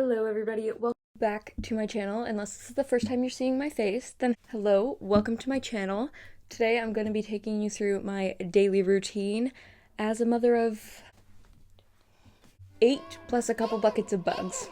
Hello everybody, welcome back to my channel. Unless this is the first time you're seeing my face, then hello, welcome to my channel. Today I'm going to be taking you through my daily routine as a mother of 8 plus a couple buckets of bugs.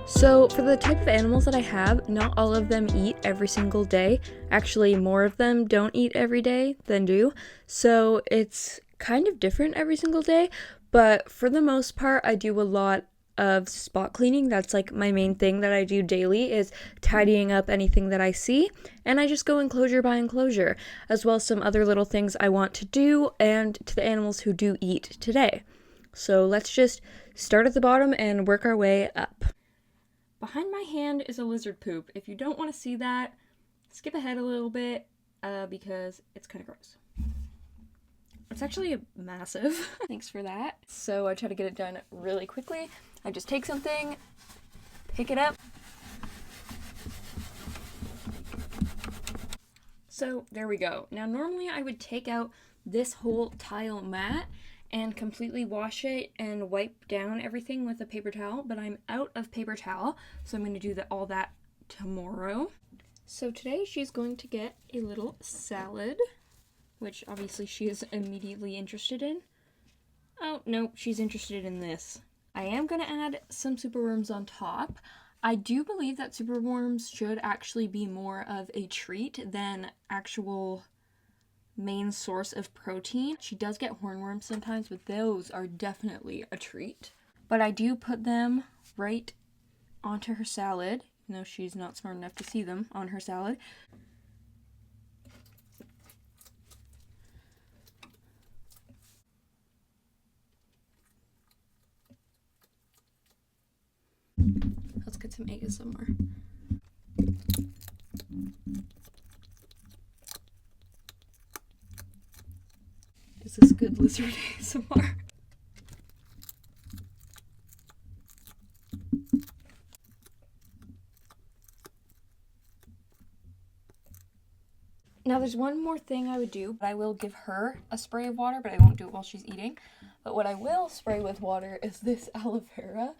So for the type of animals that I have, not all of them eat every single day. Actually, more of them don't eat every day than do. So it's kind of different every single day, but for the most part, I do a lot of spot cleaning. That's like my main thing that I do daily, is tidying up anything that I see, and I just go enclosure by enclosure, as well as some other little things I want to do and to the animals who do eat today. So let's just start at the bottom and work our way up. Behind my hand is a lizard poop. If you don't want to see that, skip ahead a little bit because it's kind of gross. It's actually massive. Thanks for that. So I try to get it done really quickly. I just take something, pick it up. So there we go. Now normally I would take out this whole tile mat and completely wash it and wipe down everything with a paper towel, but I'm out of paper towel, so I'm going to do all that tomorrow. So today she's going to get a little salad, which obviously she is immediately interested in. Oh, no, she's interested in this. I am going to add some superworms on top. I do believe that superworms should actually be more of a treat than actual main source of protein. She does get hornworms sometimes, but those are definitely a treat. But I do put them right onto her salad, even though she's not smart enough to see them on her salad. Let's get some ASMR. Is this good lizard ASMR? Now there's one more thing I would do. I will give her a spray of water, but I won't do it while she's eating. But what I will spray with water is this aloe vera.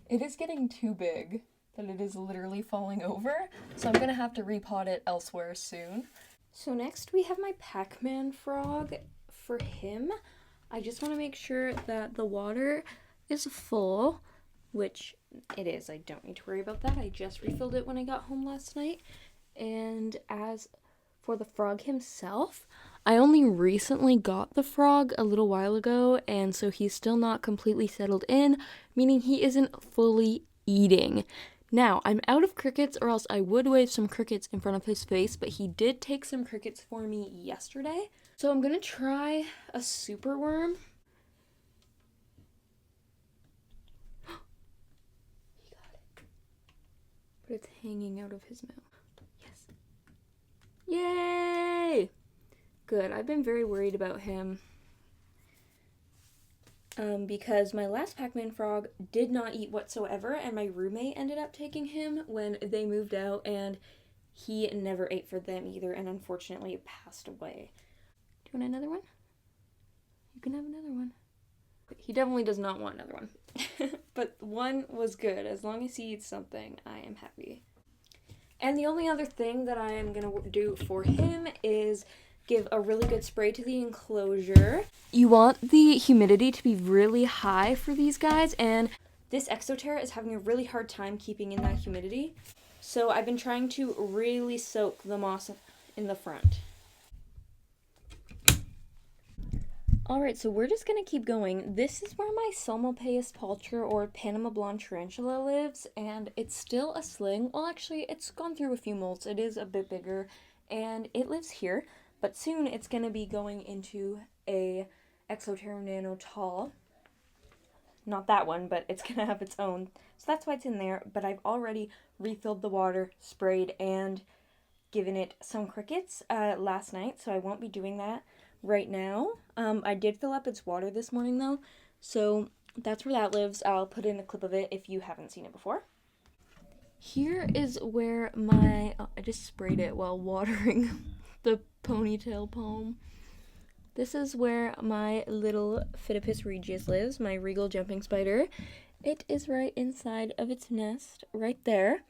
It is getting too big that it is literally falling over, so I'm gonna have to repot it elsewhere soon. So next we have my Pac-Man frog. For him, I just want to make sure that the water is full, which it is. I don't need to worry about that. I just refilled it when I got home last night. And as for the frog himself, I only recently got the frog a little while ago, and so he's still not completely settled in, meaning he isn't fully eating. Now, I'm out of crickets, or else I would wave some crickets in front of his face, but he did take some crickets for me yesterday. So I'm gonna try a superworm. He got it. But it's hanging out of his mouth. Yes. Yay! Good. I've been very worried about him. Because my last Pac-Man frog did not eat whatsoever, and my roommate ended up taking him when they moved out, and he never ate for them either, and unfortunately passed away. Do you want another one? You can have another one. He definitely does not want another one. But one was good. As long as he eats something, I am happy. And the only other thing that I am going to do for him is give a really good spray to the enclosure. You want the humidity to be really high for these guys, and this Exoterra is having a really hard time keeping in that humidity. So I've been trying to really soak the moss in the front. Alright, so we're just going to keep going. This is where my Psalmopoeus paltur, or Panama blonde tarantula, lives, and it's still a sling. Well, actually, it's gone through a few molts. It is a bit bigger, and it lives here, but soon it's going to be going into a Exoterra Nano Tall. Not that one, but it's going to have its own. So that's why it's in there, but I've already refilled the water, sprayed, and given it some crickets last night, so I won't be doing that right now. I did fill up its water this morning though, so that's where that lives. I'll put in a clip of it if you haven't seen it before. Here is where my, I just sprayed it while watering the ponytail palm. This is where my little Phidippus regius lives, my regal jumping spider. It is right inside of its nest, right there.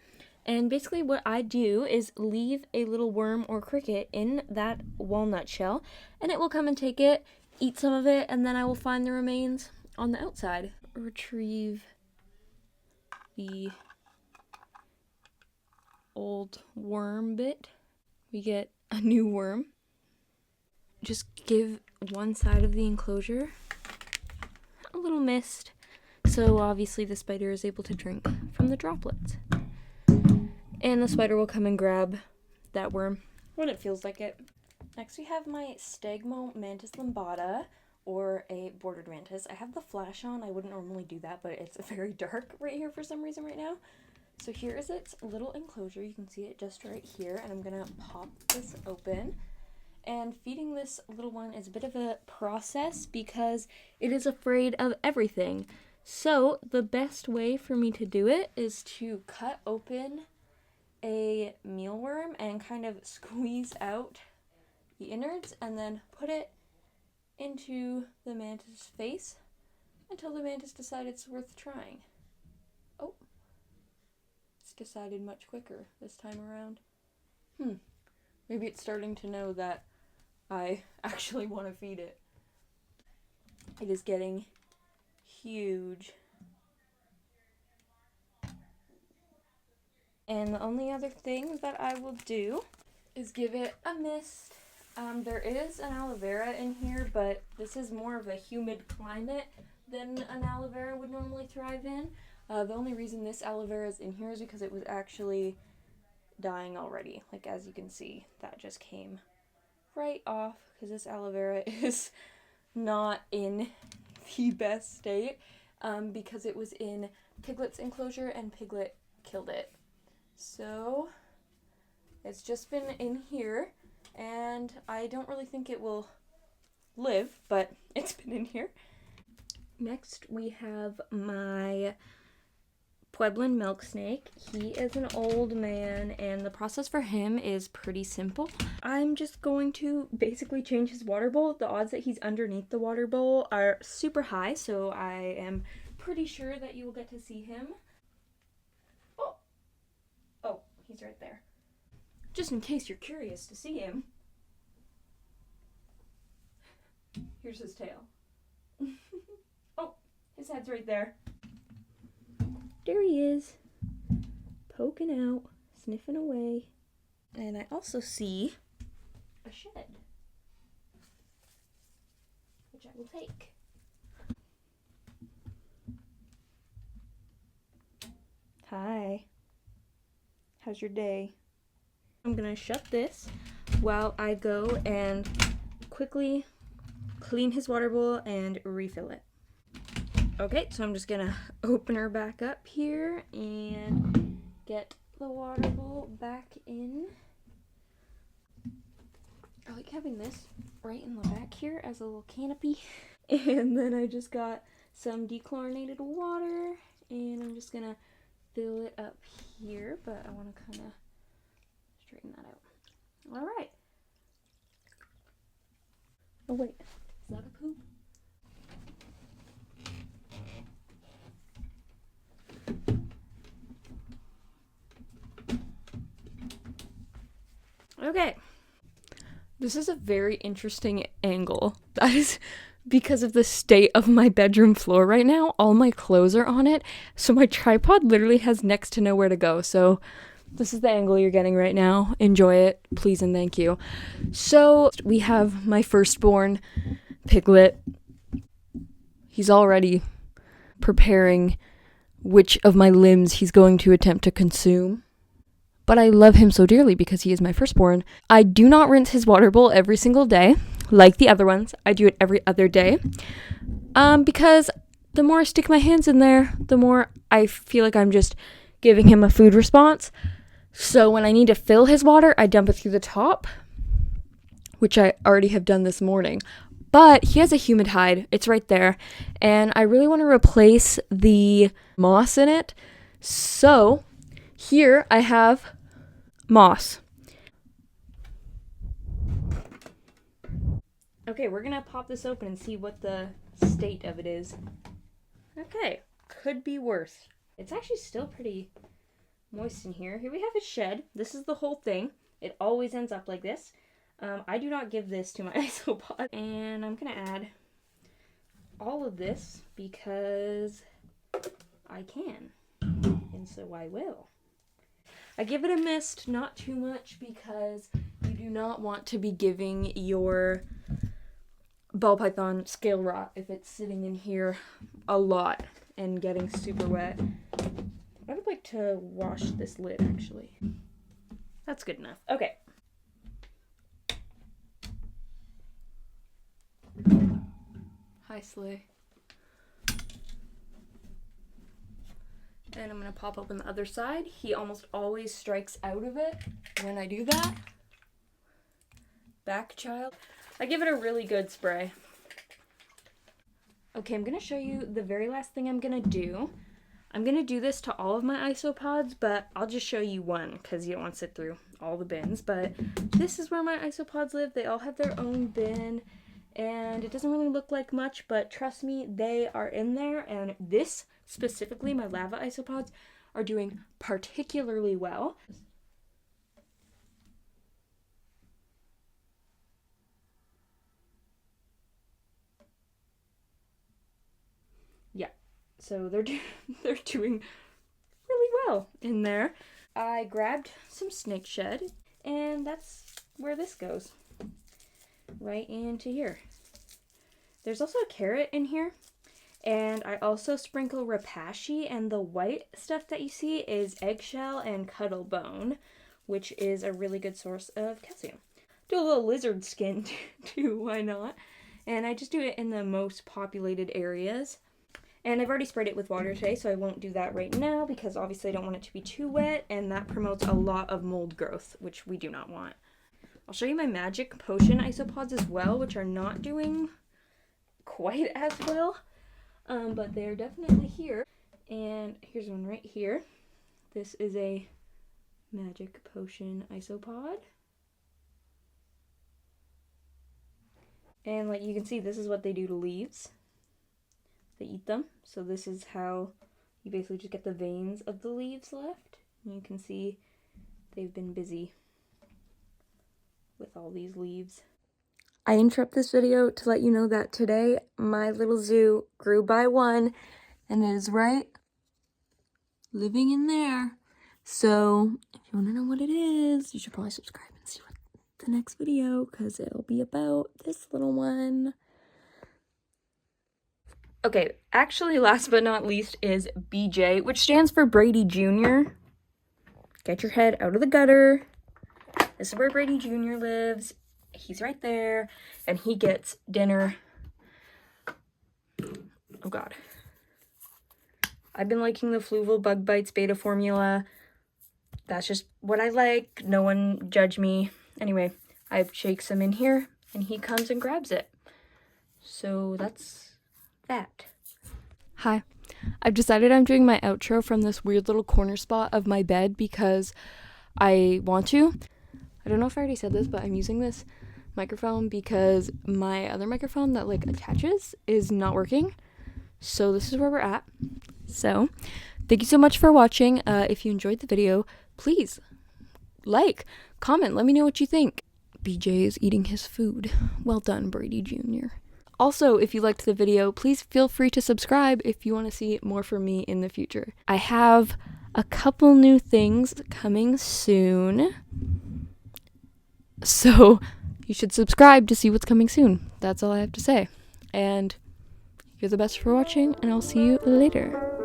And basically what I do is leave a little worm or cricket in that walnut shell, and it will come and take it, eat some of it, and then I will find the remains on the outside. Retrieve the old worm bit. We get a new worm. Just give one side of the enclosure a little mist, so obviously the spider is able to drink from the droplets. And the spider will come and grab that worm when it feels like it. Next we have my Stegmo Mantis limbata, or a bordered mantis. I have the flash on. I wouldn't normally do that, but it's very dark right here for some reason right now. So here is its little enclosure. You can see it just right here, and I'm gonna pop this open. And feeding this little one is a bit of a process because it is afraid of everything. So the best way for me to do it is to cut open a mealworm and kind of squeeze out the innards and then put it into the mantis face until the mantis decides it's worth trying. Oh, it's decided much quicker this time around. Maybe it's starting to know that I actually want to feed it. It is getting huge. And the only other thing that I will do is give it a mist. There is an aloe vera in here, but this is more of a humid climate than an aloe vera would normally thrive in. The only reason this aloe vera is in here is because it was actually dying already. Like, as you can see, that just came right off because this aloe vera is not in the best state because it was in Piglet's enclosure and Piglet killed it. So it's just been in here, and I don't really think it will live, but it's been in here. Next we have my Pueblan milk snake. He is an old man, and the process for him is pretty simple. I'm just going to basically change his water bowl. The odds that he's underneath the water bowl are super high, so I am pretty sure that you will get to see him. Oh, he's right there. Just in case you're curious to see him, here's his tail. Oh, his head's right there. There he is, poking out, sniffing away. And I also see a shed, which I will take. Hi. How's your day? I'm gonna shut this while I go and quickly clean his water bowl and refill it. Okay, so I'm just gonna open her back up here and get the water bowl back in. I like having this right in the back here as a little canopy. And then I just got some dechlorinated water, and I'm just gonna fill it up here, but I want to kind of straighten that out. All right. Oh wait, is that a poop? Okay. This is a very interesting angle. That is because of the state of my bedroom floor right now. All my clothes are on it, so my tripod literally has next to nowhere to go. So this is the angle you're getting right now. Enjoy it, please and thank you. So we have my firstborn, Piglet. He's already preparing which of my limbs he's going to attempt to consume. But I love him so dearly because he is my firstborn. I do not rinse his water bowl every single day, like the other ones. I do it every other day. Because the more I stick my hands in there, the more I feel like I'm just giving him a food response. So when I need to fill his water, I dump it through the top, which I already have done this morning. But he has a humid hide. It's right there. And I really want to replace the moss in it. So here I have moss. Okay, we're gonna pop this open and see what the state of it is. Okay, could be worse. It's actually still pretty moist in here. Here we have a shed. This is the whole thing. It always ends up like this. I do not give this to my isopod. And I'm gonna add all of this because I can. And so I will. I give it a mist, not too much, because you do not want to be giving your ball python scale rot if it's sitting in here a lot and getting super wet. I would like to wash this lid, actually. That's good enough. Okay. Hi, Slay. And I'm going to pop open the other side. He almost always strikes out of it when I do that. Back, child. I give it a really good spray. Okay, I'm going to show you the very last thing I'm going to do. I'm going to do this to all of my isopods, but I'll just show you one because you don't want to sit through all the bins. But this is where my isopods live. They all have their own bin, and it doesn't really look like much, but trust me, they are in there. And this, specifically, my lava isopods, are doing particularly well. Yeah, so they're doing really well in there. I grabbed some snake shed, and that's where this goes. Right into here. There's also a carrot in here, and I also sprinkle Repashy, and the white stuff that you see is eggshell and cuttlebone, which is a really good source of calcium. Do a little lizard skin too, why not? And I just do it in the most populated areas. And I've already sprayed it with water today, so I won't do that right now because obviously I don't want it to be too wet, and that promotes a lot of mold growth, which we do not want. I'll show you my magic potion isopods as well, which are not doing quite as well, but they're definitely here. And here's one right here. This is a magic potion isopod. And like you can see, this is what they do to leaves. They eat them. So this is how you basically just get the veins of the leaves left. And you can see they've been busy with all these leaves. I interrupt this video to let you know that today my little zoo grew by one, and it is right living in there. So if you want to know what it is, you should probably subscribe and see what the next video, because it'll be about this little one. Okay, actually last but not least is BJ, which stands for Brady Jr. Get your head out of the gutter. This is where Brady Jr. lives. He's right there, and he gets dinner. Oh god. I've been liking the Fluval Bug Bites beta formula. That's just what I like. No one judge me. Anyway, I shake some in here, and he comes and grabs it. So that's that. Hi. I've decided I'm doing my outro from this weird little corner spot of my bed because I want to. I don't know if I already said this, but I'm using this microphone because my other microphone that like attaches is not working. So this is where we're at. So thank you so much for watching. If you enjoyed the video, please like, comment, let me know what you think. BJ is eating his food. Well done, Brady Jr. Also, if you liked the video, please feel free to subscribe if you want to see more from me in the future. I have a couple new things coming soon. So you should subscribe to see what's coming soon. That's all I have to say. And you're the best for watching, and I'll see you later.